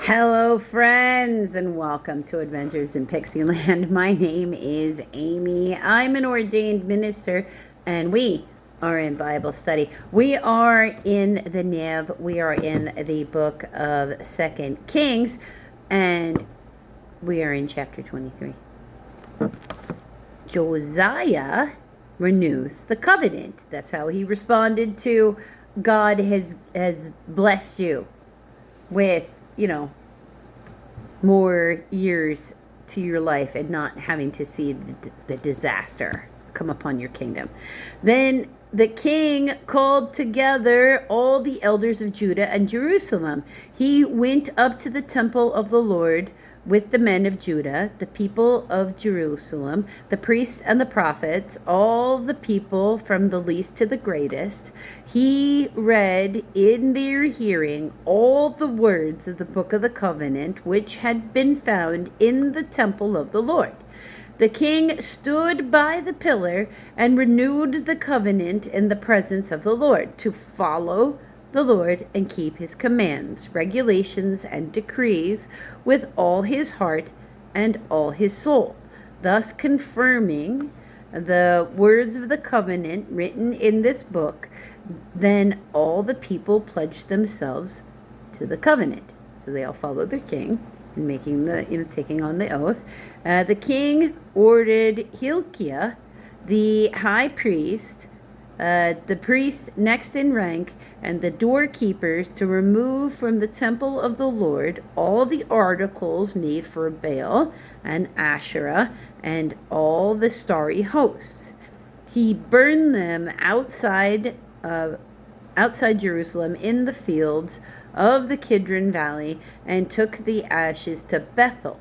Hello, friends, and welcome to Adventures in Pixieland. My name is Amy. I'm an ordained minister, and we are in Bible study. We are in the NIV. We are in the book of 2 Kings, and we are in chapter 23. Josiah renews the covenant. That's how he responded to God has blessed you with, more years to your life and not having to see the disaster come upon your kingdom. Then the king called together all the elders of Judah and Jerusalem. He went up to the temple of the Lord with the men of Judah, the people of Jerusalem, the priests and the prophets, all the people from the least to the greatest. He read in their hearing all the words of the book of the covenant, which had been found in the temple of the Lord. The king stood by the pillar and renewed the covenant in the presence of the Lord, to follow the Lord and keep his commands, regulations, and decrees with all his heart and all his soul, thus confirming the words of the covenant written in this book. Then all the people pledged themselves to the covenant. So they all followed their king in making taking on the oath. The king ordered Hilkiah, the high priest, the priest next in rank, and the doorkeepers to remove from the temple of the Lord all the articles made for Baal and Asherah and all the starry hosts. He burned them outside Jerusalem in the fields of the Kidron Valley and took the ashes to Bethel.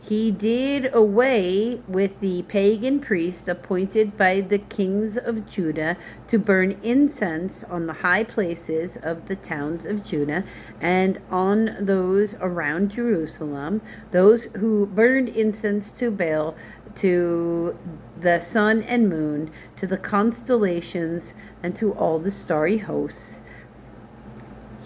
He did away with the pagan priests appointed by the kings of Judah to burn incense on the high places of the towns of Judah and on those around Jerusalem, those who burned incense to Baal, to the sun and moon, to the constellations, and to all the starry hosts.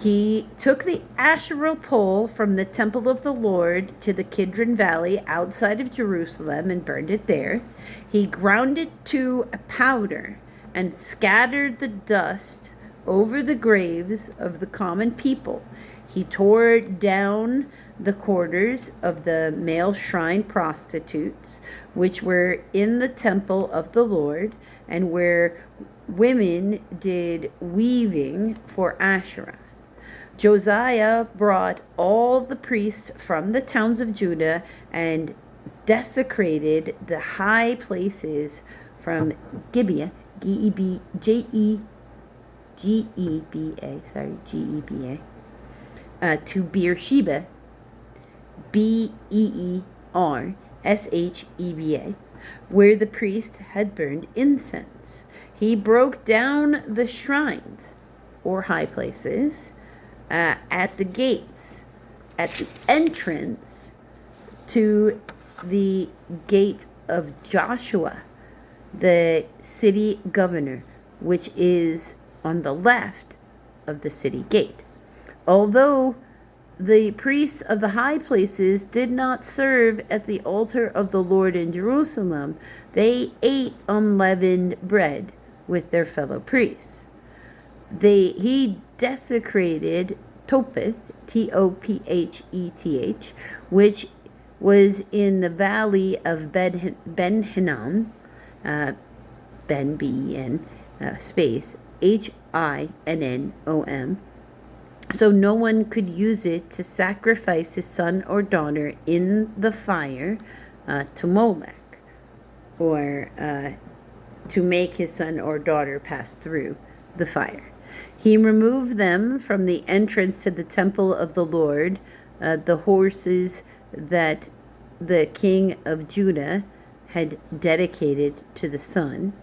He took the Asherah pole from the temple of the Lord to the Kidron Valley outside of Jerusalem and burned it there. He ground it to a powder and scattered the dust over the graves of the common people. He tore down the quarters of the male shrine prostitutes, which were in the temple of the Lord, and where women did weaving for Asherah. Josiah brought all the priests from the towns of Judah and desecrated the high places from Gibeah, G-E-B-A, to Beersheba, Beersheba, where the priest had burned incense. He broke down the shrines, or high places, at the gates, at the entrance to the gate of Joshua, the city governor, which is on the left of the city gate. Although the priests of the high places did not serve at the altar of the Lord in Jerusalem, they ate unleavened bread with their fellow priests. He desecrated Topheth, Topheth, which was in the valley of Ben Hinnom, Ben, B-E-N, space, Hinnom, so no one could use it to sacrifice his son or daughter in the fire to Molech, or to make his son or daughter pass through the fire. He removed them from the entrance to the temple of the Lord, the horses that the king of Judah had dedicated to the sun.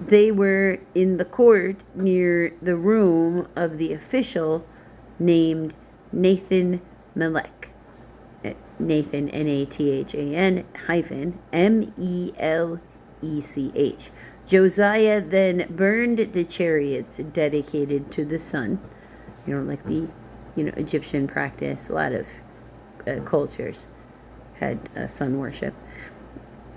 They were in the court near the room of the official named Nathan Melech. Nathan, Nathan, Melech. Josiah then burned the chariots dedicated to the sun, like the Egyptian practice. A lot of cultures had sun worship.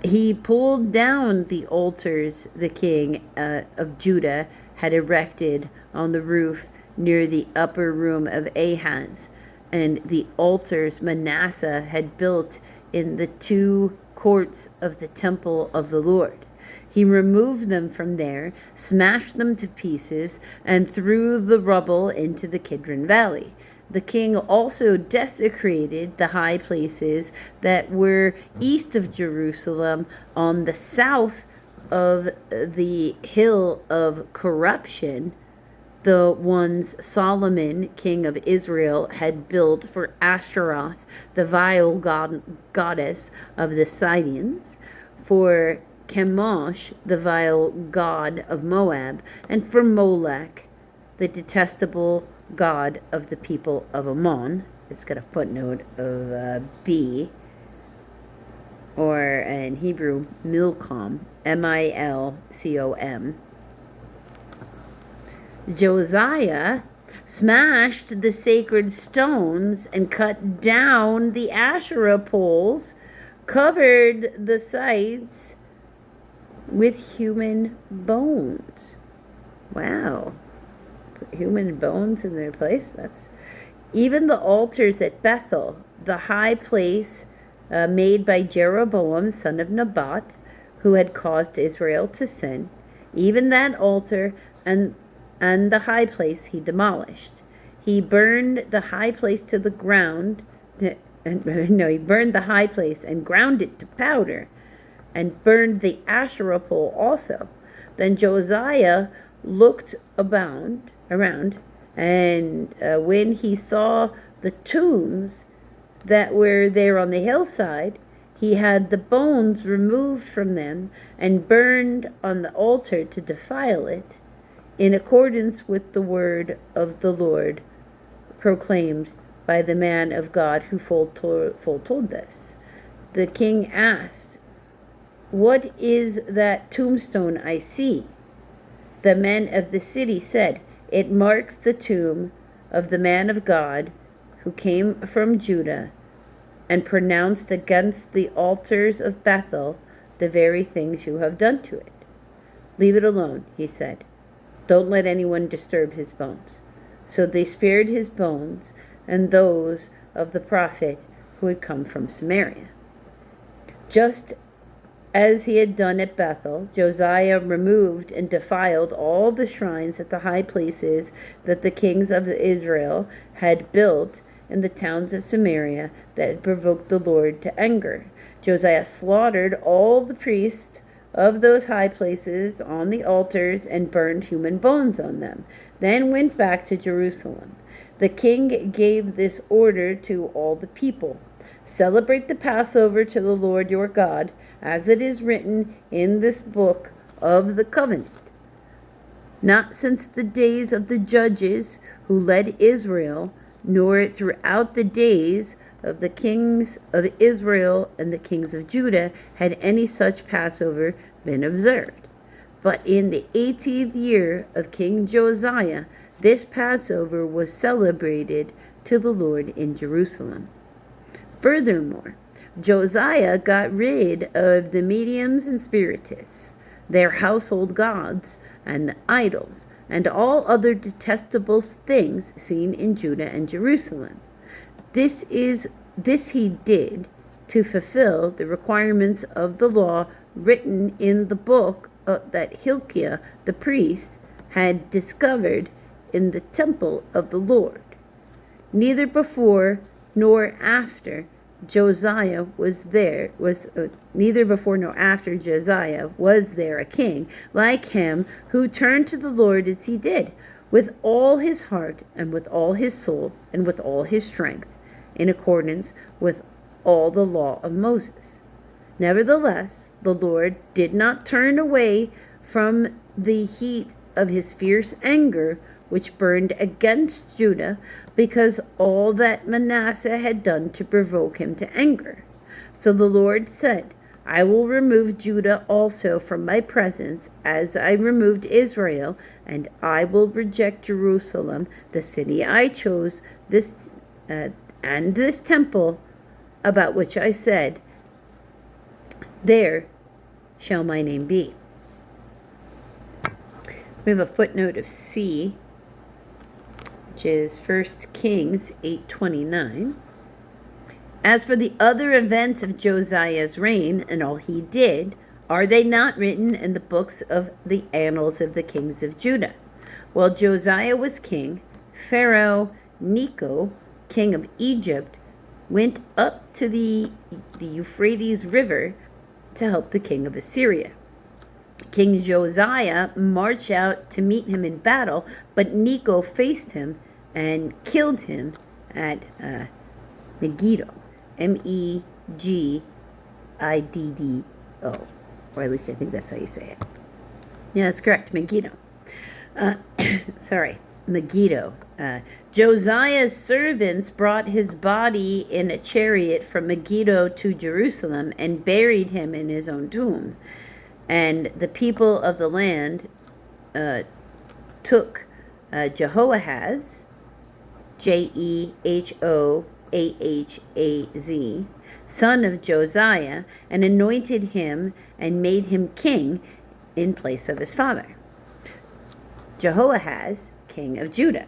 He pulled down the altars the king of Judah had erected on the roof near the upper room of Ahaz, and the altars Manasseh had built in the 2 courts of the temple of the Lord. He removed them from there, smashed them to pieces, and threw the rubble into the Kidron Valley. The king also desecrated the high places that were east of Jerusalem on the south of the hill of corruption, the ones Solomon, king of Israel, had built for Ashtaroth, the vile goddess of the Sidonians, for Chemosh, the vile god of Moab, and for Molech, the detestable god of the people of Ammon. It's got a footnote of B, or in Hebrew, Milcom, Milcom. Josiah smashed the sacred stones and cut down the Asherah poles, covered the sites with human bones. Wow. Put human bones in their place. That's even the altars at Bethel, the high place made by Jeroboam, son of Nebat, who had caused Israel to sin. Even that altar and the high place he demolished. He burned the high place to the ground. He burned the high place and ground it to powder, and burned the Asherah pole also. Then Josiah looked around, and when he saw the tombs that were there on the hillside, he had the bones removed from them and burned on the altar to defile it, in accordance with the word of the Lord proclaimed by the man of God who foretold this. The king asked, "What is that tombstone I see?" The men of the city said, "It marks the tomb of the man of God who came from Judah and pronounced against the altars of Bethel the very things you have done to it." "Leave it alone," he said. "Don't let anyone disturb his bones." So they spared his bones and those of the prophet who had come from Samaria. Just as he had done at Bethel, Josiah removed and defiled all the shrines at the high places that the kings of Israel had built in the towns of Samaria that had provoked the Lord to anger. Josiah slaughtered all the priests of those high places on the altars and burned human bones on them, then went back to Jerusalem. The king gave this order to all the people: "Celebrate the Passover to the Lord your God, as it is written in this book of the covenant. Not since the days of the judges who led Israel, nor throughout the days of the kings of Israel and the kings of Judah had any such Passover been observed. But in the 18th year of King Josiah, this Passover was celebrated to the Lord in Jerusalem." Furthermore, Josiah got rid of the mediums and spiritists, their household gods, and the idols, and all other detestable things seen in Judah and Jerusalem. This he did to fulfill the requirements of the law written in the book that Hilkiah the priest had discovered in the temple of the Lord. Neither before nor after Josiah was there a king like him who turned to the Lord as he did, with all his heart and with all his soul and with all his strength, in accordance with all the law of Moses. Nevertheless, the Lord did not turn away from the heat of his fierce anger, which burned against Judah, because all that Manasseh had done to provoke him to anger. So the Lord said, I will remove Judah also from my presence, as I removed Israel, and I will reject Jerusalem, the city I chose, and this temple about which I said, there shall my name be. We have a footnote of C, which is 1 Kings 8:29. As for the other events of Josiah's reign and all he did, are they not written in the books of the annals of the kings of Judah? While Josiah was king, Pharaoh Necho, king of Egypt, went up to the Euphrates River to help the king of Assyria. King Josiah marched out to meet him in battle, but Necho faced him and killed him at Megiddo, Megiddo, or at least I think that's how you say it. Yeah, that's correct, Megiddo. Megiddo. Josiah's servants brought his body in a chariot from Megiddo to Jerusalem and buried him in his own tomb. And the people of the land took Jehoahaz, Jehoahaz, son of Josiah, and anointed him and made him king in place of his father. Jehoahaz, king of Judah.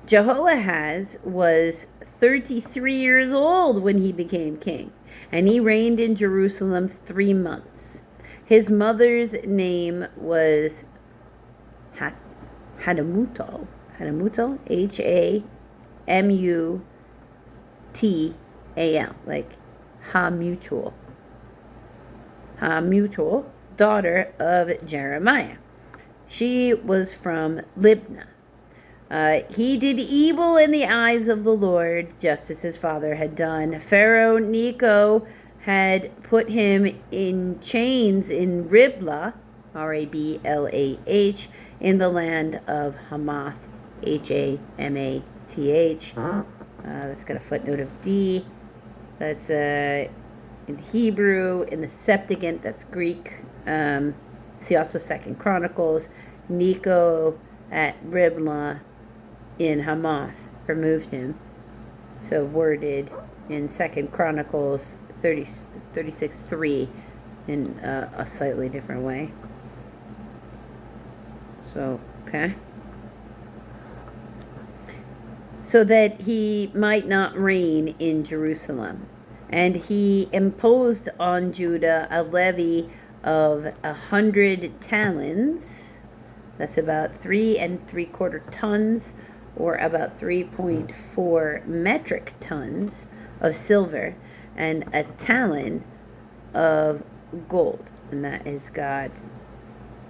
Jehoahaz was 33 years old when he became king, and he reigned in Jerusalem 3 months. His mother's name was Hamutal, Hamutal, like Hamutal, daughter of Jeremiah. She was from Libnah. He did evil in the eyes of the Lord, just as his father had done. Pharaoh Necho had put him in chains in Riblah, Rablah, in the land of Hamath, Hamath. That's got a footnote of D. That's in Hebrew. In the Septuagint, that's Greek. See also 2 Chronicles. Necho at Riblah in Hamath removed him. So worded in 2 Chronicles 36:3 in a slightly different way. So, okay. So that he might not reign in Jerusalem. And he imposed on Judah a levy of 100 talents. That's about 3 3/4 tons, or about 3.4 metric tons of silver, and a talent of gold. And that has got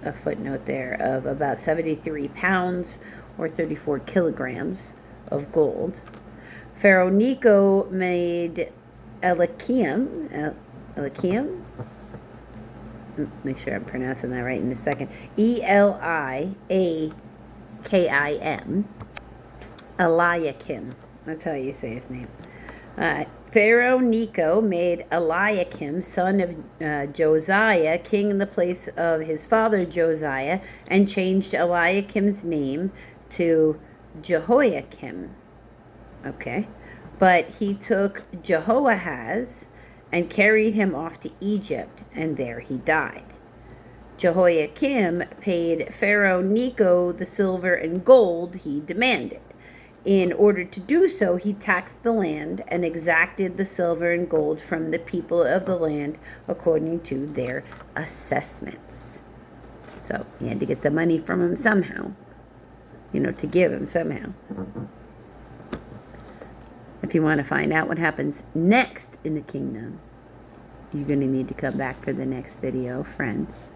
a footnote there of about 73 pounds or 34 kilograms of gold. Pharaoh Necho made Eliakim, make sure I'm pronouncing that right in a second, Eliakim, Eliakim, that's how you say his name. Pharaoh Necho made Eliakim, son of Josiah, king in the place of his father Josiah, and changed Eliakim's name to Jehoiakim. Okay. But he took Jehoahaz and carried him off to Egypt, and there he died. Jehoiakim paid Pharaoh Necho the silver and gold he demanded. In order to do so, he taxed the land and exacted the silver and gold from the people of the land according to their assessments. So he had to get the money from him somehow, to give him somehow. If you want to find out what happens next in the kingdom, you're going to need to come back for the next video, friends.